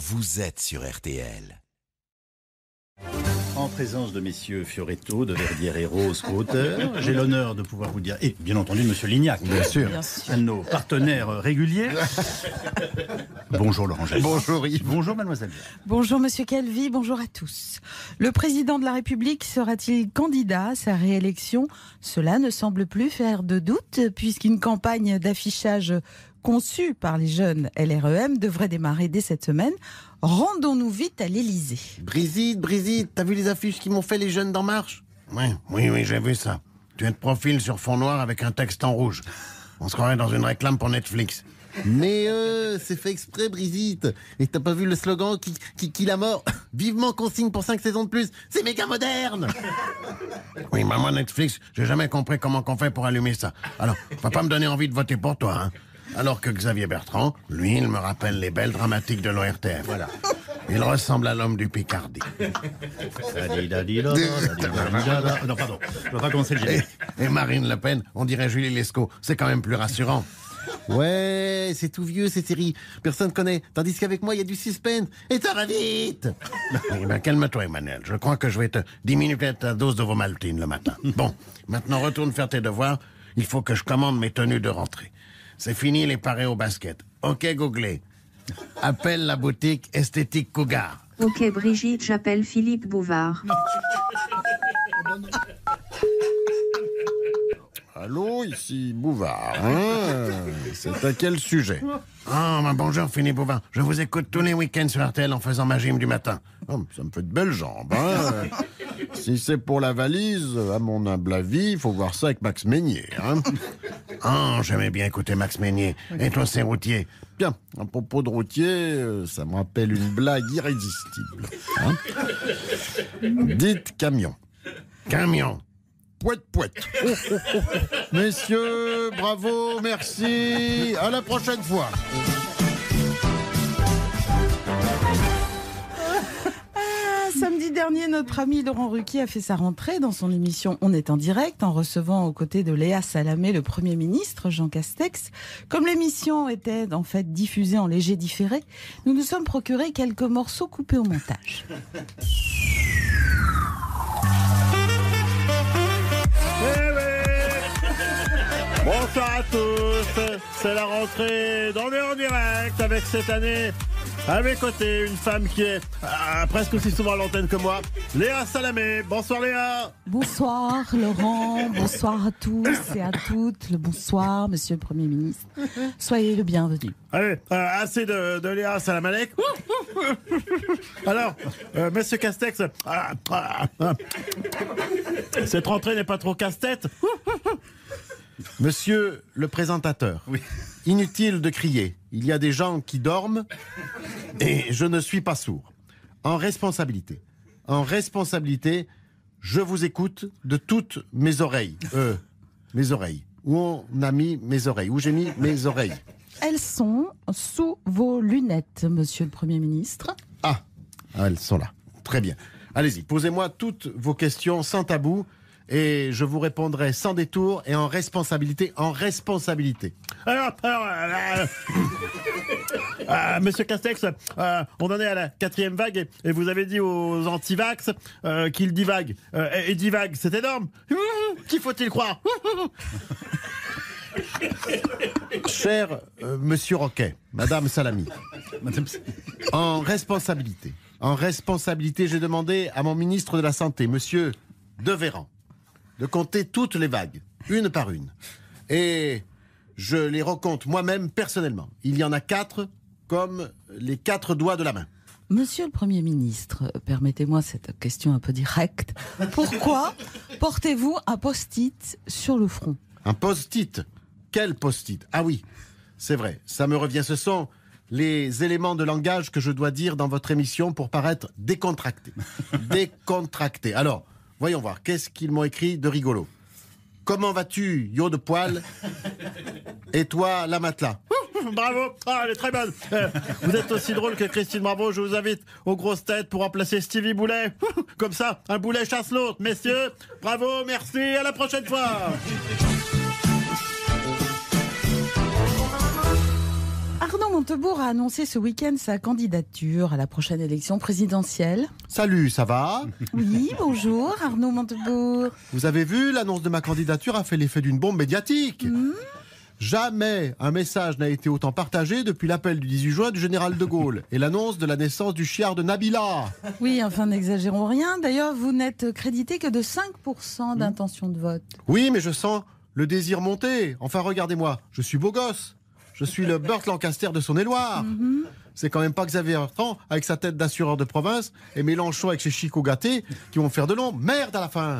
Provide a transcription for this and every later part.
vous êtes sur RTL. En présence de messieurs Fioretto, de Verdière et Rose, co-auteurs, j'ai l'honneur de pouvoir vous dire, et bien entendu monsieur Lignac, bien sûr, un de nos partenaires réguliers. Bonjour Laurent Jallier. Bonjour Yves. Bonjour mademoiselle. Bonjour Monsieur Calvi, bonjour à tous. Le président de la République sera-t-il candidat à sa réélection? Cela ne semble plus faire de doute, puisqu'une campagne d'affichage conçue par les jeunes LREM devrait démarrer dès cette semaine. Rendons-nous vite à l'Élysée. Brigitte, t'as vu les affiches qui m'ont fait les jeunes d'En Marche? Oui, j'ai vu ça. Tu es de profil sur fond noir avec un texte en rouge. On se croirait dans une réclame pour Netflix. Mais c'est fait exprès, Brigitte. Et t'as pas vu le slogan qui la mort? Vivement qu'on signe pour 5 saisons de plus. C'est méga moderne. Oui, mais moi, Netflix, j'ai jamais compris comment qu'on fait pour allumer ça. Alors, va pas me donner envie de voter pour toi, hein. Alors que Xavier Bertrand, lui, il me rappelle les belles dramatiques de l'ORTF. Voilà. Il ressemble à l'homme du Picardie. Non, pardon, je ne vais pas commencer le générique. Et Marine Le Pen, on dirait Julie Lescaut. C'est quand même plus rassurant. Ouais, c'est tout vieux ces séries. Personne connaît. Tandis qu'avec moi, il y a du suspense. Et ça va vite. Eh ben, calme-toi, Emmanuel. Je crois que je vais te diminuer ta dose de Vomaltine le matin. Bon, maintenant retourne faire tes devoirs. Il faut que je commande mes tenues de rentrée. C'est fini les parés au basket. Ok, googlez. Appelle la boutique Esthétique Cougar. Ok Brigitte, j'appelle Philippe Bouvard. Allô, ici Bouvard. C'est à quel sujet? Bonjour Philippe Bouvard. Je vous écoute tous les week-ends sur RTL en faisant ma gym du matin. Oh, ça me fait de belles jambes. Si c'est pour la valise, à mon humble avis, il faut voir ça avec Max Meignier. J'aimais bien écouter Max Meignier. Et toi, c'est routier? Bien, à propos de routier, ça me rappelle une blague irrésistible. Dites camion. Camion. Pouette. Messieurs, bravo, merci. À la prochaine fois. Samedi dernier, notre ami Laurent Ruquier a fait sa rentrée dans son émission On est en direct, en recevant aux côtés de Léa Salamé le Premier ministre, Jean Castex. Comme l'émission était en fait diffusée en léger différé, nous nous sommes procurés quelques morceaux coupés au montage. Bonsoir à tous, c'est la rentrée dans le en direct avec cette année à mes côtés une femme qui est presque aussi souvent à l'antenne que moi, Léa Salamé. Bonsoir Léa. Bonsoir Laurent, bonsoir à tous et à toutes, le bonsoir Monsieur le Premier ministre. Soyez le bienvenu. Allez, assez de Léa Salamalek. Alors, Monsieur Castex, cette rentrée n'est pas trop casse-tête? Monsieur le présentateur, oui. Inutile de crier. Il y a des gens qui dorment et je ne suis pas sourd. En responsabilité, je vous écoute de toutes mes oreilles. Mes oreilles. Où on a mis mes oreilles? Où j'ai mis mes oreilles? Elles sont sous vos lunettes, Monsieur le Premier ministre. Ah, elles sont là. Très bien. Allez-y, posez-moi toutes vos questions sans tabou. Et je vous répondrai sans détour et en responsabilité. Alors, Monsieur Castex, on en est à la 4e vague et vous avez dit aux anti-vax qu'ils divaguent. Et divaguent, c'est énorme. Qui faut-il croire? Cher Monsieur Roquet, Madame Salami, en responsabilité, j'ai demandé à mon ministre de la Santé, Monsieur Devéran, de compter toutes les vagues, une par une. Et je les recompte moi-même personnellement. Il y en a 4, comme les 4 doigts de la main. Monsieur le Premier ministre, permettez-moi cette question un peu directe. Pourquoi portez-vous un post-it sur le front? Un post-it? Quel post-it? Ah oui, c'est vrai, ça me revient. Ce sont les éléments de langage que je dois dire dans votre émission pour paraître décontracté. Décontracté. Alors, voyons voir, qu'est-ce qu'ils m'ont écrit de rigolo? Comment vas-tu, yo de poil? Et toi, la matelas? Bravo, elle est très bonne. Vous êtes aussi drôle que Christine Bravo. Je vous invite aux grosses têtes pour remplacer Stevie Boulet. Comme ça, un boulet chasse l'autre. Messieurs, bravo, merci, à la prochaine fois. Arnaud Arnaud Montebourg a annoncé ce week-end sa candidature à la prochaine élection présidentielle. Salut, ça va? Oui, bonjour Arnaud Montebourg. Vous avez vu, l'annonce de ma candidature a fait l'effet d'une bombe médiatique. Jamais un message n'a été autant partagé depuis l'appel du 18 juin du général de Gaulle et l'annonce de la naissance du chiard de Nabila. Oui, enfin n'exagérons rien. D'ailleurs, vous n'êtes crédité que de 5% d'intention de vote. Oui, mais je sens le désir monter. Enfin, regardez-moi, je suis beau gosse. Je suis le Burt Lancaster de Saône-et-Loire. C'est quand même pas Xavier Bertrand avec sa tête d'assureur de province et Mélenchon avec ses chicots gâtés qui vont faire de l'ombre. Merde à la fin.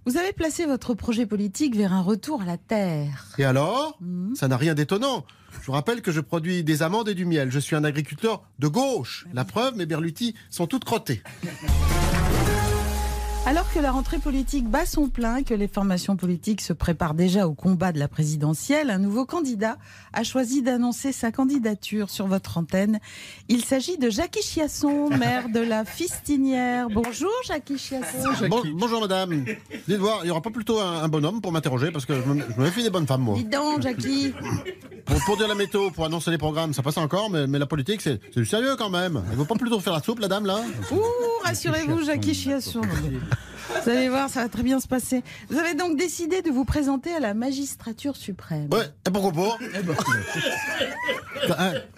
Vous avez placé votre projet politique vers un retour à la terre. Et alors? Ça n'a rien d'étonnant. Je vous rappelle que je produis des amandes et du miel. Je suis un agriculteur de gauche. La preuve, mes berlutis sont toutes crottées. Alors que la rentrée politique bat son plein et que les formations politiques se préparent déjà au combat de la présidentielle, un nouveau candidat a choisi d'annoncer sa candidature sur votre antenne. Il s'agit de Jackie Chiasson, maire de la Fistinière. Bonjour Jackie Chiasson. Bonjour madame. Dites voir, il n'y aura pas plutôt un bonhomme pour m'interroger parce que je me méfie des bonnes femmes, moi. Dis donc Jackie. Pour dire la météo, pour annoncer les programmes, ça passe encore, mais la politique, c'est du sérieux quand même. Elle ne veut pas plutôt faire la soupe, la dame, là? Ouh, rassurez-vous Jackie Chiasson. Vous allez voir, ça va très bien se passer. Vous avez donc décidé de vous présenter à la magistrature suprême. Ouais, et pourquoi pas?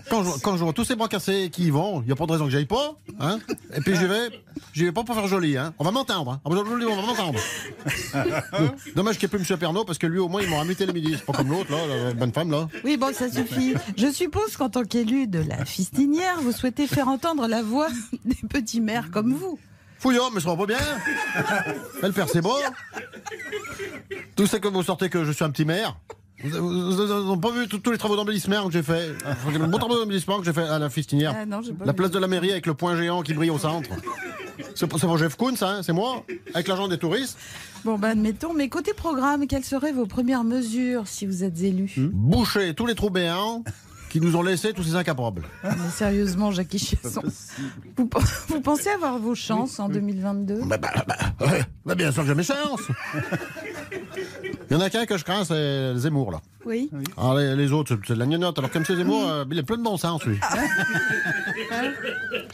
Quand je vois tous ces bras cassés qui y vont, il n'y a pas de raison que j'aille pas. Hein, et puis j'y vais pas pour faire joli. Hein. On va m'entendre. Hein. On va m'entendre. Dommage qu'il n'y ait plus M. Pernaut, parce que lui, au moins, il m'aura muté le midi. C'est pas comme l'autre, là, la bonne femme, là. Oui, bon, ça suffit. Je suppose qu'en tant qu'élu de la Fistinière, vous souhaitez faire entendre la voix des petits maires comme vous. Fouillon, mais ça va pas bien. Elle perd ses bras. Tout ça que vous sortez que je suis un petit maire. Vous n'avez pas vu tous les travaux d'embellissement que j'ai fait? Le bon travaux d'embellissement que j'ai fait à la Fistinière. Non, la place de la mairie avec le point géant qui brille au centre. C'est pour Jeff Koons, hein, c'est moi, avec l'argent des touristes. Bon, ben admettons, mais côté programme, quelles seraient vos premières mesures si vous êtes élu? Boucher tous les trous béants qui nous ont laissé tous ces incapables. Mais sérieusement, Jackie Chiasson, vous pensez avoir vos chances en 2022? Bien sûr que j'ai mes chances. Il y en a qu'un que je crains, c'est Zemmour, là. Oui. Alors les autres, c'est de la gnognotte. Alors comme c'est Zemmour, il est plein de bon sens, lui.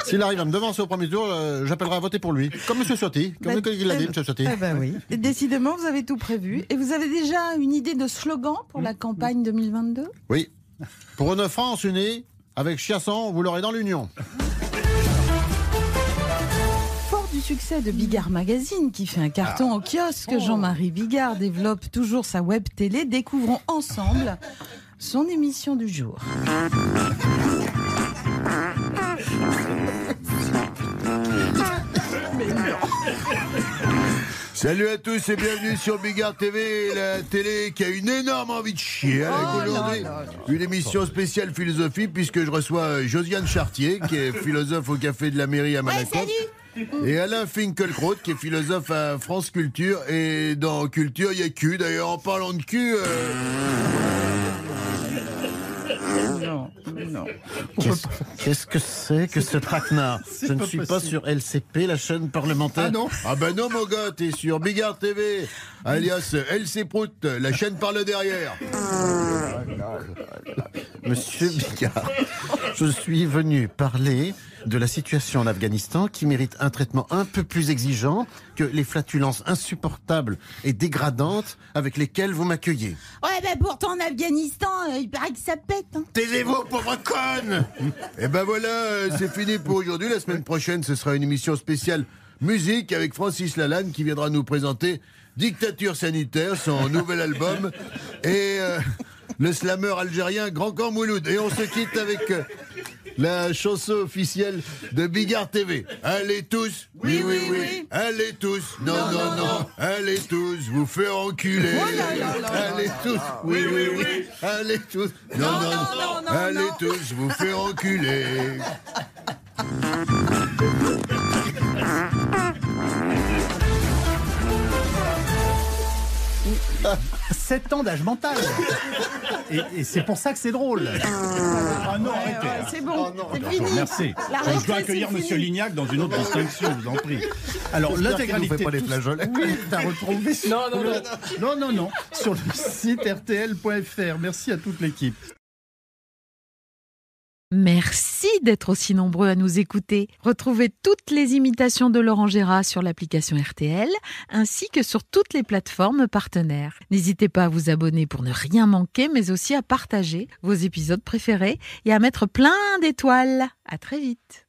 S'il arrive à me devancer au premier tour, j'appellerai à voter pour lui. Comme M. Ciotti. Comme il l'a dit, M. Ciotti. Oui. Et décidément, vous avez tout prévu. Et vous avez déjà une idée de slogan pour la campagne 2022? Oui. Pour une France unie, avec Chiasson, vous l'aurez dans l'Union. Fort du succès de Bigard Magazine, qui fait un carton au kiosque, Jean-Marie Bigard développe toujours sa web télé. Découvrons ensemble son émission du jour. Salut à tous et bienvenue sur Bigard TV, la télé qui a une énorme envie de chier. Aujourd'hui, une émission spéciale philosophie puisque je reçois Josiane Chartier qui est philosophe au Café de la Mairie à Malakoff. Et Alain Finkielkraut qui est philosophe à France Culture. Et dans Culture, il y a cul. D'ailleurs, en parlant de cul... Non. Qu'est-ce que c'est que ce traquenard? Je ne suis pas sur LCP, la chaîne parlementaire. Ah non? Ah ben non mon gars, t'es sur Bigard TV, alias LC Prout, la chaîne par le derrière. Monsieur Bigard, je suis venu parler de la situation en Afghanistan qui mérite un traitement un peu plus exigeant que les flatulences insupportables et dégradantes avec lesquelles vous m'accueillez. Ouais, ben pourtant en Afghanistan, il paraît que ça pète. Hein. Taisez-vous, pauvre conne. Et ben voilà, c'est fini pour aujourd'hui. La semaine prochaine, ce sera une émission spéciale musique avec Francis Lalanne qui viendra nous présenter Dictature sanitaire, son nouvel album, et le slammer algérien Grand Corps Mouloud. Et on se quitte avec la chanson officielle de Bigard TV. Allez tous, oui. Allez tous, non. Allez tous, vous faire enculer. Allez tous, oui. Allez tous, non. Allez tous, vous faire enculer. 7 ans d'âge mental. Et c'est pour ça que c'est drôle. Ah non, arrêtez. C'est bon, c'est fini. Merci. Je dois accueillir Monsieur Lignac dans une autre distinction, je vous en prie. Alors, l'intégralité. Pas les flageolets. Oui, t'as retrouvé non, sur le site rtl.fr. Merci à toute l'équipe. Merci d'être aussi nombreux à nous écouter. Retrouvez toutes les imitations de Laurent Gérard sur l'application RTL, ainsi que sur toutes les plateformes partenaires. N'hésitez pas à vous abonner pour ne rien manquer, mais aussi à partager vos épisodes préférés et à mettre plein d'étoiles. À très vite.